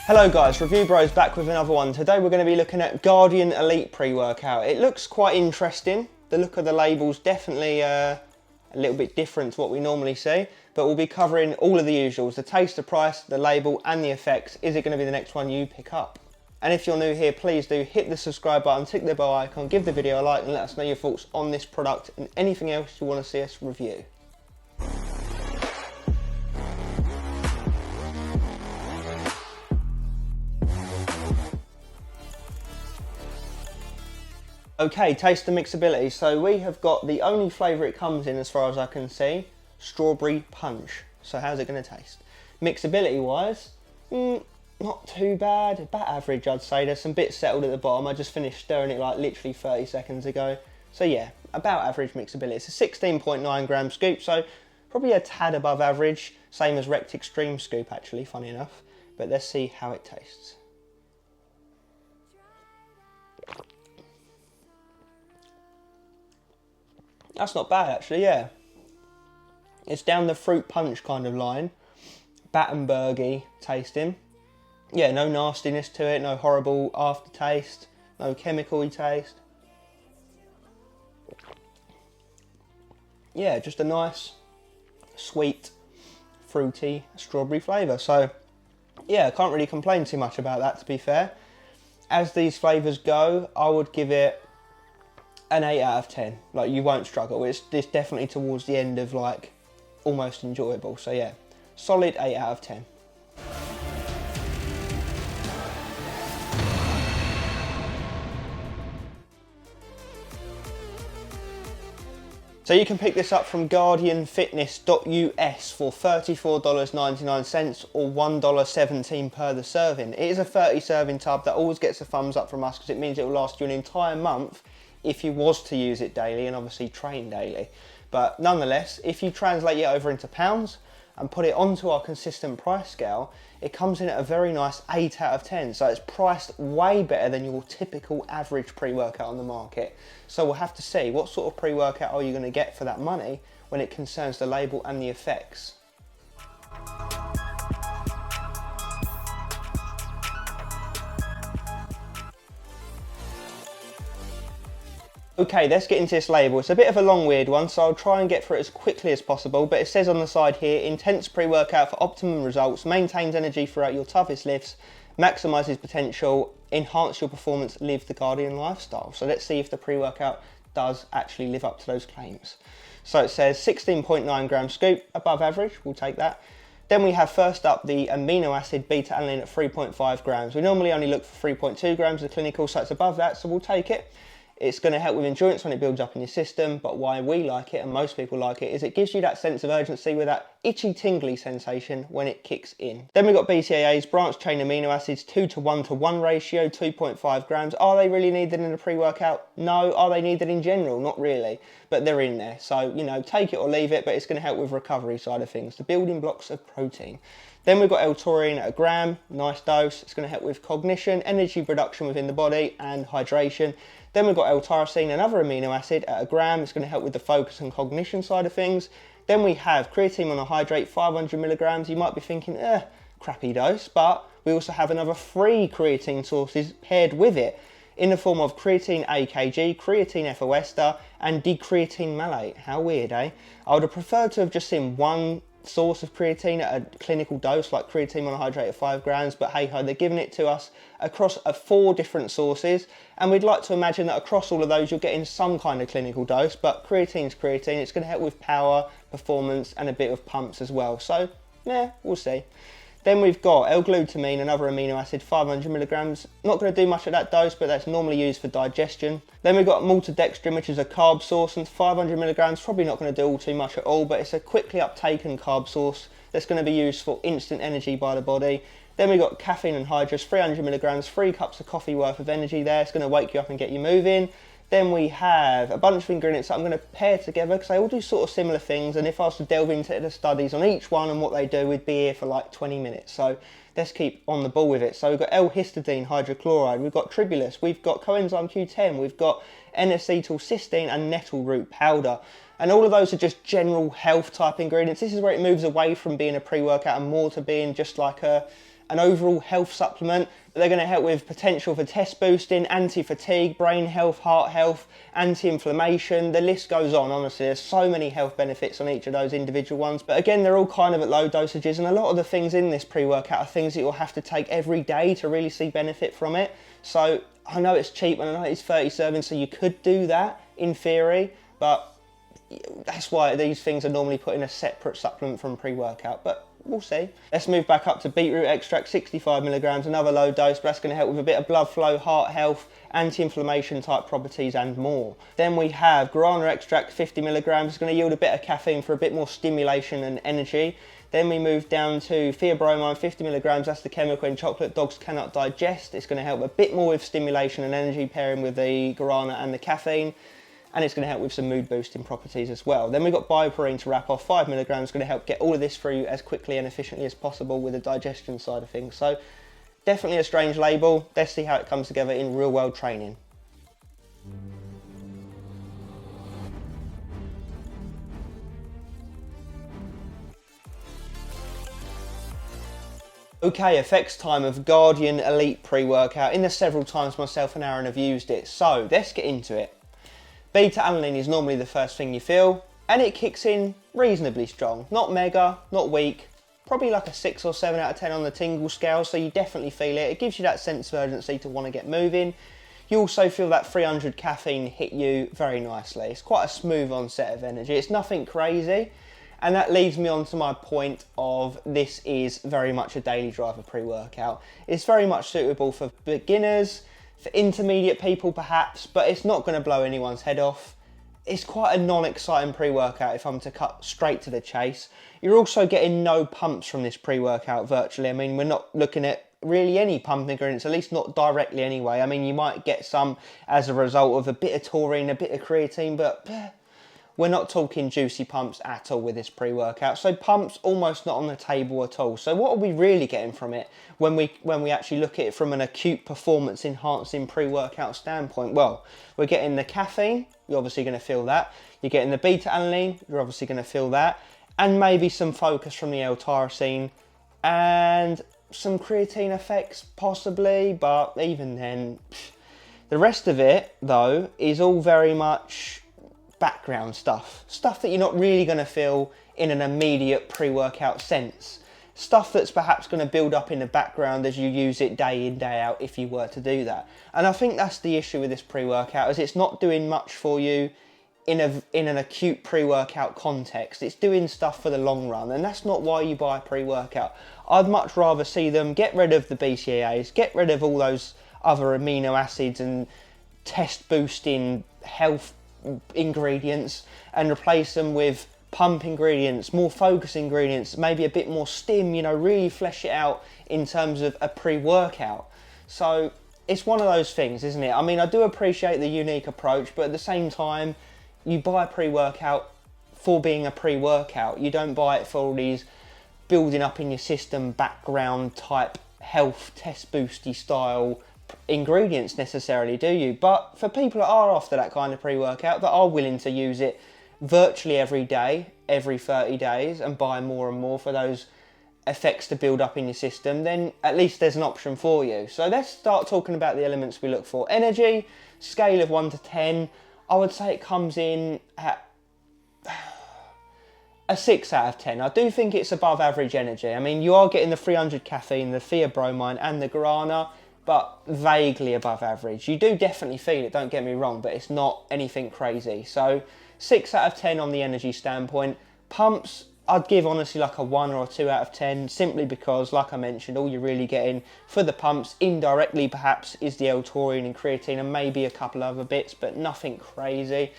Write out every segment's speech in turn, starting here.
Hello guys, Review Bros back with another one. Today we're going to be looking at Guardian Elite pre-workout. It looks quite interesting. The look of the label's definitely a little bit different to what we normally see, but we'll be covering all of the usuals, the taste, the price, the label and the effects. Is it going to be the next one you pick up? And if you're new here, please do hit the subscribe button, tick the bell icon, give the video a like and let us know your thoughts on this product and anything else you want to see us review. Okay, taste and mixability. So we have got the only flavour it comes in as far as I can see, strawberry punch. So how's it going to taste? Mixability wise, not too bad, about average I'd say. There's some bits settled at the bottom. I just finished stirring it like literally 30 seconds ago. So yeah, about average mixability. It's a 16.9 gram scoop, so probably a tad above average. Same as Rect Extreme scoop actually, funny enough. But let's see how it tastes. That's not bad actually, yeah. It's down the fruit punch kind of line. Battenbergy tasting. Yeah, no nastiness to it, no horrible aftertaste, no chemical-y taste. Yeah, just a nice, sweet, fruity, strawberry flavour. So, yeah, I can't really complain too much about that, to be fair. As these flavours go, I would give it an 8 out of 10. Like, you won't struggle. It's definitely towards the end of like almost enjoyable. So yeah, solid 8 out of 10. So you can pick this up from guardianfitness.us for $34.99 or $1.17 per the serving. It is a 30 serving tub that always gets a thumbs up from us because it means it will last you an entire month if you was to use it daily and obviously train daily. But nonetheless, if you translate it over into pounds and put it onto our consistent price scale, it comes in at a very nice 8 out of 10. So it's priced way better than your typical average pre-workout on the market. So we'll have to see what sort of pre-workout are you going to get for that money when it concerns the label and the effects. Okay, let's get into this label. It's a bit of a long, weird one, so I'll try and get through it as quickly as possible, but it says on the side here, intense pre-workout for optimum results, maintains energy throughout your toughest lifts, maximises potential, enhance your performance, live the Guardian lifestyle. So let's see if the pre-workout does actually live up to those claims. So it says 16.9 gram scoop, above average, we'll take that. Then we have first up the amino acid beta-alanine at 3.5 grams. We normally only look for 3.2 grams of clinical, so it's above that, so we'll take it. It's going to help with endurance when it builds up in your system, but why we like it, and most people like it, is it gives you that sense of urgency with that itchy tingly sensation when it kicks in. Then we've got BCAAs, branched chain amino acids, 2:1:1 ratio, 2.5 grams. Are they really needed in a pre-workout? No. Are they needed in general? Not really, but they're in there. So, you know, take it or leave it, but it's going to help with recovery side of things, the building blocks of protein. Then we've got L-taurine at a gram, nice dose. It's going to help with cognition, energy production within the body and hydration. Then we've got L-tyrosine, another amino acid at a gram. It's going to help with the focus and cognition side of things. Then we have creatine monohydrate, 500 milligrams. You might be thinking, crappy dose, but we also have another 3 creatine sources paired with it in the form of creatine AKG, creatine ethyl ester, and decreatine malate. How weird, eh? I would have preferred to have just seen one source of creatine at a clinical dose like creatine monohydrate at 5 grams, but hey ho, they're giving it to us across 4 different sources, and we'd like to imagine that across all of those you're getting some kind of clinical dose. But creatine's creatine, it's going to help with power, performance and a bit of pumps as well, so yeah, we'll see. Then we've got L-glutamine, another amino acid, 500 milligrams. Not going to do much at that dose, but that's normally used for digestion. Then we've got maltodextrin, which is a carb source, and 500 milligrams, probably not going to do all too much at all, but it's a quickly uptaken carb source that's going to be used for instant energy by the body. Then we've got caffeine anhydrous, 300 milligrams, 3 cups of coffee worth of energy there. It's going to wake you up and get you moving. Then we have a bunch of ingredients that I'm going to pair together because they all do sort of similar things, and if I was to delve into the studies on each one and what they do, we'd be here for like 20 minutes. So let's keep on the ball with it. So we've got L-histidine hydrochloride, we've got tribulus, we've got coenzyme Q10, we've got N-acetylcysteine and nettle root powder. And all of those are just general health type ingredients. This is where it moves away from being a pre-workout and more to being just like a an overall health supplement. They're going to help with potential for test boosting, anti-fatigue, brain health, heart health, anti-inflammation. The list goes on, honestly. There's so many health benefits on each of those individual ones. But again, they're all kind of at low dosages, and a lot of the things in this pre-workout are things that you'll have to take every day to really see benefit from it. So I know it's cheap and I know it's 30 servings, so you could do that in theory, but that's why these things are normally put in a separate supplement from pre-workout, but we'll see. Let's move back up to beetroot extract, 65 milligrams, another low dose, but that's going to help with a bit of blood flow, heart health, anti-inflammation type properties and more. Then we have guarana extract, 50 milligrams, it's going to yield a bit of caffeine for a bit more stimulation and energy. Then we move down to theobromine, 50 milligrams, that's the chemical in chocolate dogs cannot digest. It's going to help a bit more with stimulation and energy pairing with the guarana and the caffeine. And it's going to help with some mood boosting properties as well. Then we've got bioperine to wrap off, 5 milligrams, going to help get all of this through as quickly and efficiently as possible with the digestion side of things. So definitely a strange label. Let's see how it comes together in real world training. Okay, effects time of Guardian Elite pre-workout. In the several times myself and Aaron have used it. So let's get into it. Beta-alanine is normally the first thing you feel, and it kicks in reasonably strong. Not mega, not weak, probably like a 6 or 7 out of 10 on the tingle scale, so you definitely feel it. It gives you that sense of urgency to want to get moving. You also feel that 300 caffeine hit you very nicely. It's quite a smooth onset of energy. It's nothing crazy, and that leads me on to my point of this is very much a daily driver pre-workout. It's very much suitable for beginners, for intermediate people perhaps, but it's not going to blow anyone's head off. It's quite a non-exciting pre-workout if I'm to cut straight to the chase. You're also getting no pumps from this pre-workout virtually. I mean, we're not looking at really any pump ingredients, at least not directly anyway. I mean, you might get some as a result of a bit of taurine, a bit of creatine, but we're not talking juicy pumps at all with this pre-workout. So pumps almost not on the table at all. So what are we really getting from it when we actually look at it from an acute performance enhancing pre-workout standpoint? Well, we're getting the caffeine, you're obviously going to feel that. You're getting the beta-alanine, you're obviously going to feel that. And maybe some focus from the L-tyrosine and some creatine effects possibly, but even then, the rest of it though is all very much background stuff that you're not really going to feel in an immediate pre-workout sense, stuff that's perhaps going to build up in the background as you use it day in day out if you were to do that. And I think that's the issue with this pre-workout, is it's not doing much for you in an acute pre-workout context. It's doing stuff for the long run, and that's not why you buy a pre-workout. I'd much rather see them get rid of the BCAAs, get rid of all those other amino acids and test boosting health ingredients and replace them with pump ingredients, more focus ingredients, maybe a bit more stim, you know, really flesh it out in terms of a pre-workout. So it's one of those things, isn't it? I mean, I do appreciate the unique approach, but at the same time, you buy a pre-workout for being a pre-workout. You don't buy it for all these building up in your system background type health test boosty style ingredients necessarily, do you? But for people that are after that kind of pre-workout, that are willing to use it virtually every day, every 30 days, and buy more and more for those effects to build up in your system, then at least there's an option for you. So let's start talking about the elements we look for. Energy, scale of 1 to 10, I would say it comes in at a 6 out of 10. I do think it's above average energy. I mean, you are getting the 300 caffeine, the theobromine and the guarana, but vaguely above average. You do definitely feel it, don't get me wrong, but it's not anything crazy. So 6 out of 10 on the energy standpoint. Pumps, I'd give honestly like a 1 or a 2 out of 10, simply because, like I mentioned, all you're really getting for the pumps, indirectly perhaps, is the L-taurine and creatine and maybe a couple other bits, but nothing crazy.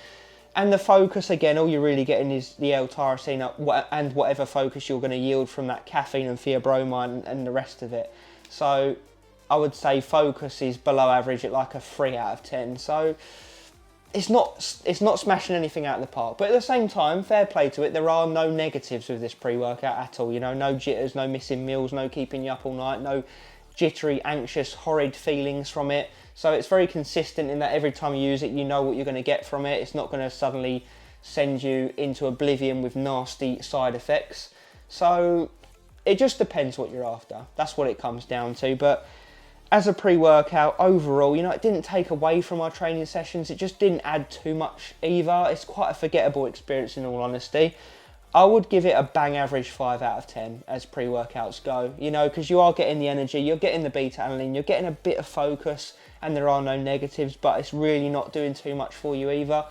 And the focus, again, all you're really getting is the L-tyrosine and whatever focus you're going to yield from that caffeine and theobromine and the rest of it. So I would say focus is below average at like a 3 out of 10. So it's not smashing anything out of the park. But at the same time, fair play to it, there are no negatives with this pre-workout at all. You know, no jitters, no missing meals, no keeping you up all night, no jittery, anxious, horrid feelings from it. So it's very consistent in that every time you use it, you know what you're going to get from it. It's not going to suddenly send you into oblivion with nasty side effects. So it just depends what you're after. That's what it comes down to. But as a pre-workout, overall, you know, it didn't take away from our training sessions. It just didn't add too much either. It's quite a forgettable experience in all honesty. I would give it a bang average 5 out of 10 as pre-workouts go, you know, because you are getting the energy, you're getting the beta-alanine, you're getting a bit of focus, and there are no negatives, but it's really not doing too much for you either.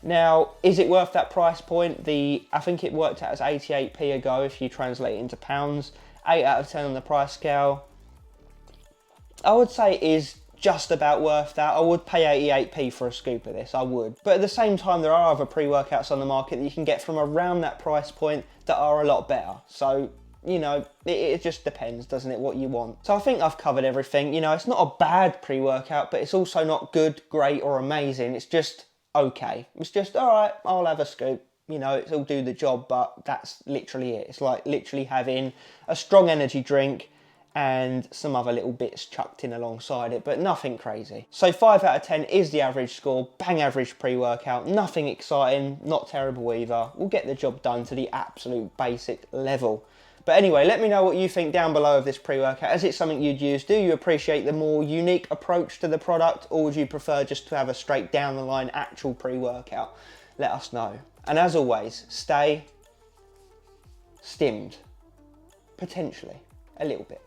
Now, is it worth that price point? I think it worked out as 88p a go if you translate it into pounds. 8 out of 10 on the price scale. I would say it is just about worth that. I would pay 88p for a scoop of this, I would. But at the same time, there are other pre-workouts on the market that you can get from around that price point that are a lot better. So, you know, it just depends, doesn't it, what you want. So I think I've covered everything. You know, it's not a bad pre-workout, but it's also not good, great, or amazing. It's just okay. It's just, all right, I'll have a scoop. You know, it'll do the job, but that's literally it. It's like literally having a strong energy drink and some other little bits chucked in alongside it, but nothing crazy. So 5 out of 10 is the average score, bang average pre-workout, nothing exciting, not terrible either. We'll get the job done to the absolute basic level. But anyway, let me know what you think down below of this pre-workout. Is it something you'd use? Do you appreciate the more unique approach to the product, or would you prefer just to have a straight down the line actual pre-workout? Let us know. And as always, stay stimmed. Potentially. A little bit.